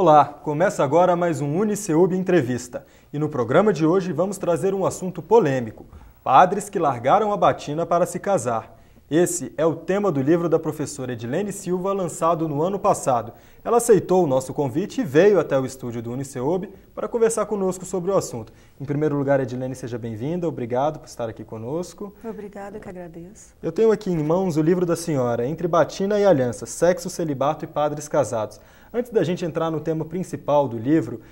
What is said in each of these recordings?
Olá, começa agora mais um Uniceub Entrevista. E no programa de hoje vamos trazer um assunto polêmico: padres que largaram a batina para se casar. Esse é o tema do livro da professora Edilene Silva, lançado no ano passado. Ela aceitou o nosso convite e veio até o estúdio do Uniceub para conversar conosco sobre o assunto. Em primeiro lugar, Edilene, seja bem-vinda. Obrigado por estar aqui conosco. Obrigada, eu que agradeço. Eu tenho aqui em mãos o livro da senhora, Entre Batina e Aliança, Sexo, Celibato e Padres Casados. Antes da gente entrar no tema principal do livro,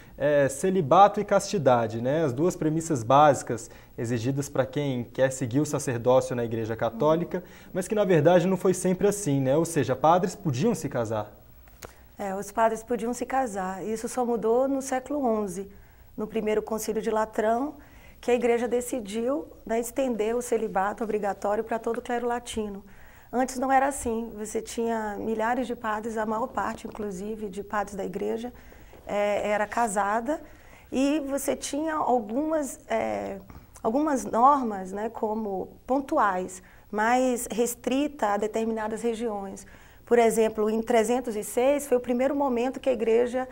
celibato e castidade, né? As duas premissas básicas exigidas para quem quer seguir o sacerdócio na Igreja Católica, mas que na verdade não foi sempre assim, né? Ou seja, padres podiam se casar. Os padres podiam se casar. Isso só mudou no século XI, no primeiro concílio de Latrão, que a Igreja decidiu, né, estender o celibato obrigatório para todo o clero latino. Antes não era assim, você tinha milhares de padres, a maior parte, inclusive, de padres da Igreja era casada, e você tinha algumas normas, né, como pontuais, mais restrita a determinadas regiões. Por exemplo, em 306 foi o primeiro momento que a Igreja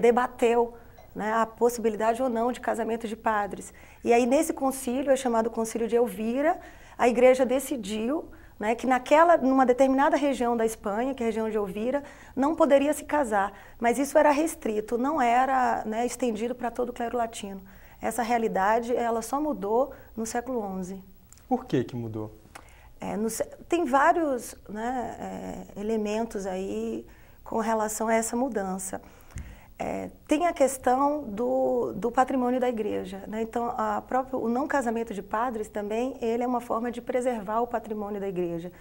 debateu, né, a possibilidade ou não de casamento de padres. E aí nesse concílio, é chamado Concílio de Elvira, a Igreja decidiu, né, que numa determinada região da Espanha, que é a região de Elvira, não poderia se casar, mas isso era restrito, não era, né, estendido para todo o clero latino. Essa realidade ela só mudou no século XI. Por que mudou? Tem vários, né, elementos aí com relação a essa mudança. Tem a questão do patrimônio da Igreja, né? Então, o não casamento de padres também, ele é uma forma de preservar o patrimônio da Igreja.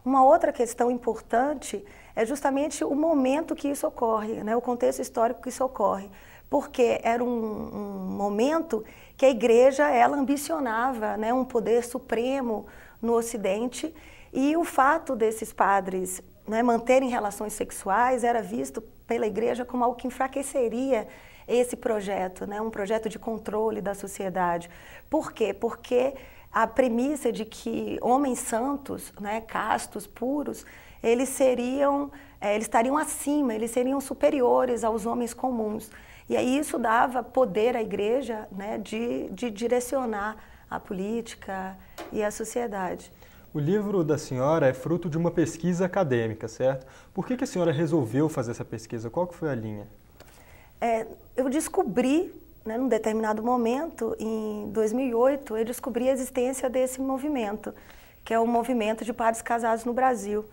Uma outra questão importante é justamente o momento que isso ocorre, né? O contexto histórico que isso ocorre, porque era um momento que a Igreja ela ambicionava, né, um poder supremo no Ocidente, e o fato desses padres, né, manterem relações sexuais era visto pela Igreja como algo que enfraqueceria esse projeto, né, um projeto de controle da sociedade. Por quê? Porque a premissa de que homens santos, né, castos, puros, eles estariam acima, eles seriam superiores aos homens comuns. E aí isso dava poder à Igreja, né, de direcionar a política e a sociedade. O livro da senhora é fruto de uma pesquisa acadêmica, certo? Por que a senhora resolveu fazer essa pesquisa? Qual que foi a linha? Eu descobri, né, num determinado momento, em 2008, eu descobri a existência desse movimento, que é o movimento de padres casados no Brasil.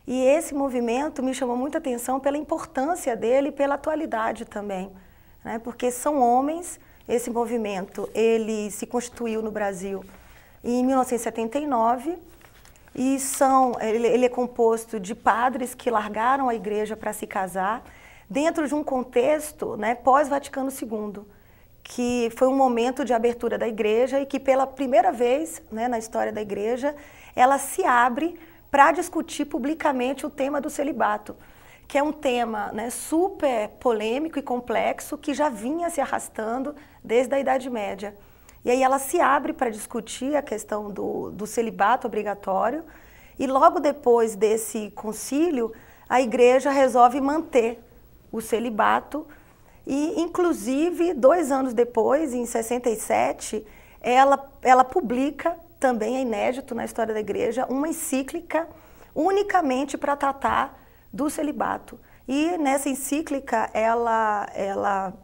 E esse movimento me chamou muita atenção pela importância dele e pela atualidade também, né? Porque são homens. Esse movimento ele se constituiu no Brasil em 1979 e ele é composto de padres que largaram a Igreja para se casar dentro de um contexto, né, pós-Vaticano II, que foi um momento de abertura da Igreja e que pela primeira vez, né, na história da Igreja, ela se abre para discutir publicamente o tema do celibato, que é um tema, né, super polêmico e complexo que já vinha se arrastando desde a Idade Média. E aí ela se abre para discutir a questão do celibato obrigatório e logo depois desse concílio a Igreja resolve manter o celibato e inclusive 2 anos depois, em 67, ela publica, também é inédito na história da Igreja, uma encíclica unicamente para tratar do celibato. E nessa encíclica ela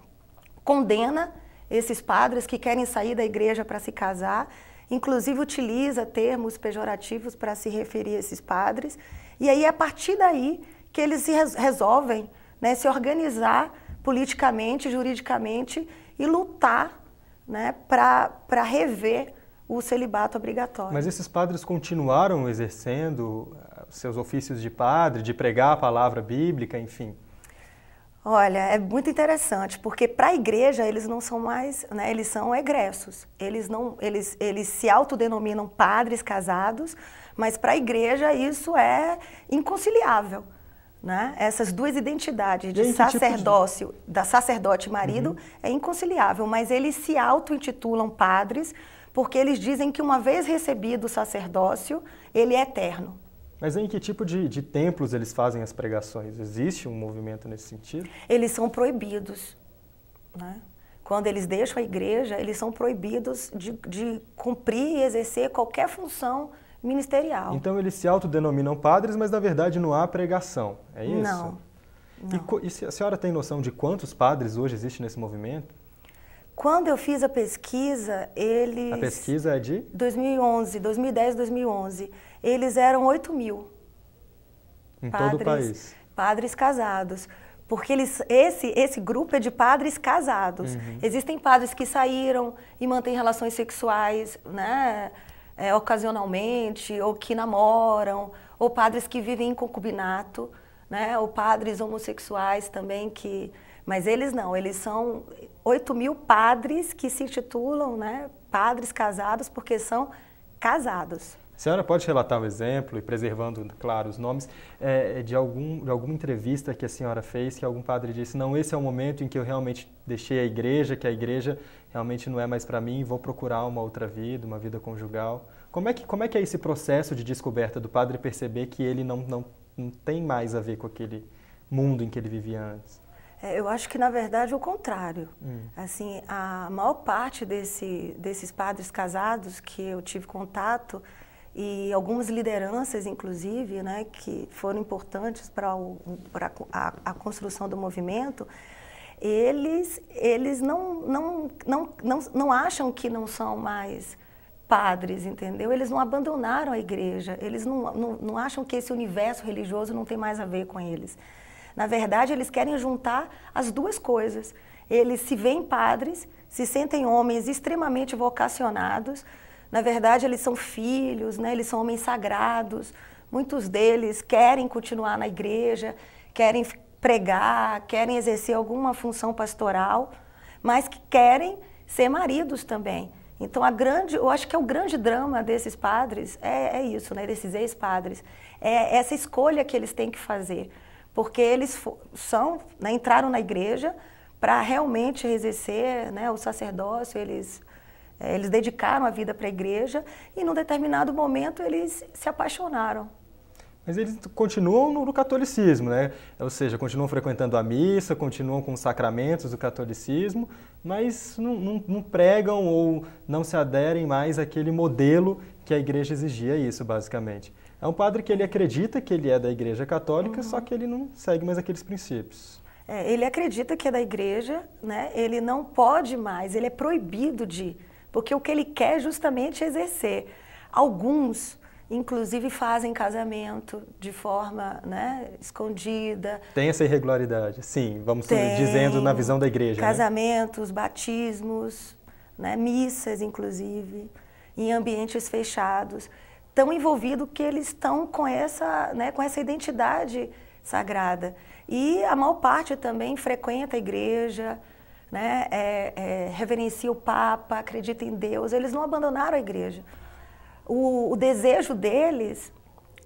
condena esses padres que querem sair da Igreja para se casar, inclusive utiliza termos pejorativos para se referir a esses padres. E aí, a partir daí, que eles resolvem, né, se organizar politicamente, juridicamente e lutar, né, para rever o celibato obrigatório. Mas esses padres continuaram exercendo seus ofícios de padre, de pregar a palavra bíblica, enfim? Olha, é muito interessante, porque para a Igreja eles não são mais, né, eles são egressos. Eles se autodenominam padres casados, mas para a Igreja isso é inconciliável, né? Essas duas identidades de sacerdócio, da sacerdote e marido, é inconciliável, mas eles se auto-intitulam padres porque eles dizem que uma vez recebido o sacerdócio, ele é eterno. Mas em que tipo de templos eles fazem as pregações? Existe um movimento nesse sentido? Eles são proibidos, né? Quando eles deixam a igreja, eles são proibidos de cumprir e exercer qualquer função ministerial. Então eles se autodenominam padres, mas na verdade não há pregação, é isso? Não. E a senhora tem noção de quantos padres hoje existem nesse movimento? Quando eu fiz a pesquisa, eles... A pesquisa é de? 2010, 2011. Eles eram 8.000. Em todo o país? Padres casados. Porque esse grupo é de padres casados. Uhum. Existem padres que saíram e mantêm relações sexuais, né, ocasionalmente, ou que namoram, ou padres que vivem em concubinato, né, ou padres homossexuais também que... Mas eles não, eles são 8.000 padres que se intitulam, né, padres casados porque são casados. A senhora pode relatar um exemplo, e preservando, claro, os nomes, de alguma entrevista que a senhora fez, que algum padre disse, não, esse é o momento em que eu realmente deixei a igreja, que a igreja realmente não é mais para mim, vou procurar uma outra vida, uma vida conjugal. Como é que é esse processo de descoberta do padre perceber que ele não tem mais a ver com aquele mundo em que ele vivia antes? Eu acho que, na verdade, o contrário. Assim, a maior parte desses padres casados que eu tive contato, e algumas lideranças, inclusive, né, que foram importantes para a construção do movimento, eles não acham que não são mais padres, entendeu? Eles não abandonaram a igreja, eles não acham que esse universo religioso não tem mais a ver com eles. Na verdade, eles querem juntar as duas coisas. Eles se veem padres, se sentem homens extremamente vocacionados. Na verdade, eles são filhos, né? Eles são homens sagrados. Muitos deles querem continuar na igreja, querem pregar, querem exercer alguma função pastoral, mas que querem ser maridos também. Então, eu acho que é o grande drama desses padres, é isso, né? Desses ex-padres. É essa escolha que eles têm que fazer. Porque eles né, entraram na igreja para realmente exercer, né, o sacerdócio, eles dedicaram a vida para a igreja e, num determinado momento, eles se apaixonaram. Mas eles continuam no catolicismo, né? Ou seja, continuam frequentando a missa, continuam com os sacramentos do catolicismo, mas não pregam ou não se aderem mais àquele modelo que a igreja exigia isso, basicamente. É um padre que ele acredita que ele é da igreja católica, só que ele não segue mais aqueles princípios. Ele acredita que é da igreja, né? Ele não pode mais, ele é proibido de, porque o que ele quer é justamente exercer. Alguns, inclusive, fazem casamento de forma, né, escondida. Tem essa irregularidade, sim, vamos dizendo na visão da igreja. Casamentos, né? Batismos, né, missas, inclusive, em ambientes fechados. Tão envolvidos que eles estão com essa identidade sagrada. E a maior parte também frequenta a esgreja, né, reverencia o Papa, acredita em Deus. Eles não abandonaram a igreja. O desejo deles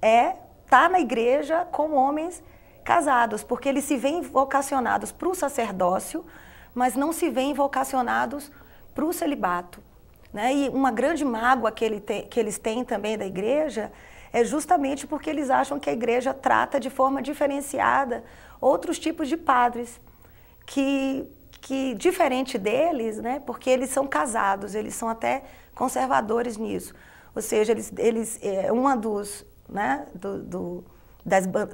é estar na igreja com homens casados, porque eles se veem vocacionados para o sacerdócio, mas não se veem vocacionados para o celibato. Né? E uma grande mágoa que eles têm também da igreja é justamente porque eles acham que a igreja trata de forma diferenciada outros tipos de padres, que diferente deles, né? Porque eles são casados, eles são até conservadores nisso. Ou seja, uma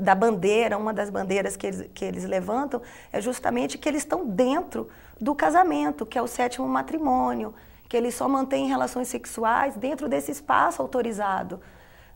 da bandeira, uma das bandeiras que eles levantam é justamente que eles estão dentro do casamento, que é o 7º matrimônio, que eles só mantêm relações sexuais dentro desse espaço autorizado,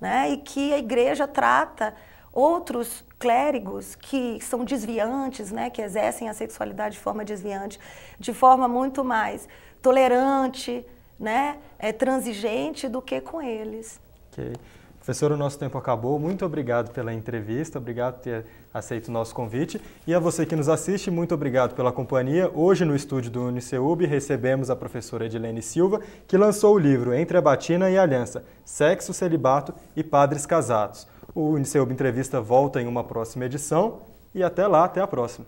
né? E que a igreja trata outros clérigos que são desviantes, né? Que exercem a sexualidade de forma desviante, de forma muito mais tolerante, né? Transigente do que com eles. Ok. Professor, o nosso tempo acabou. Muito obrigado pela entrevista, obrigado por ter aceito o nosso convite. E a você que nos assiste, muito obrigado pela companhia. Hoje, no estúdio do UniCeub, recebemos a professora Edilene Silva, que lançou o livro Entre a Batina e a Aliança, Sexo, Celibato e Padres Casados. O UniCeub Entrevista volta em uma próxima edição e até lá, até a próxima.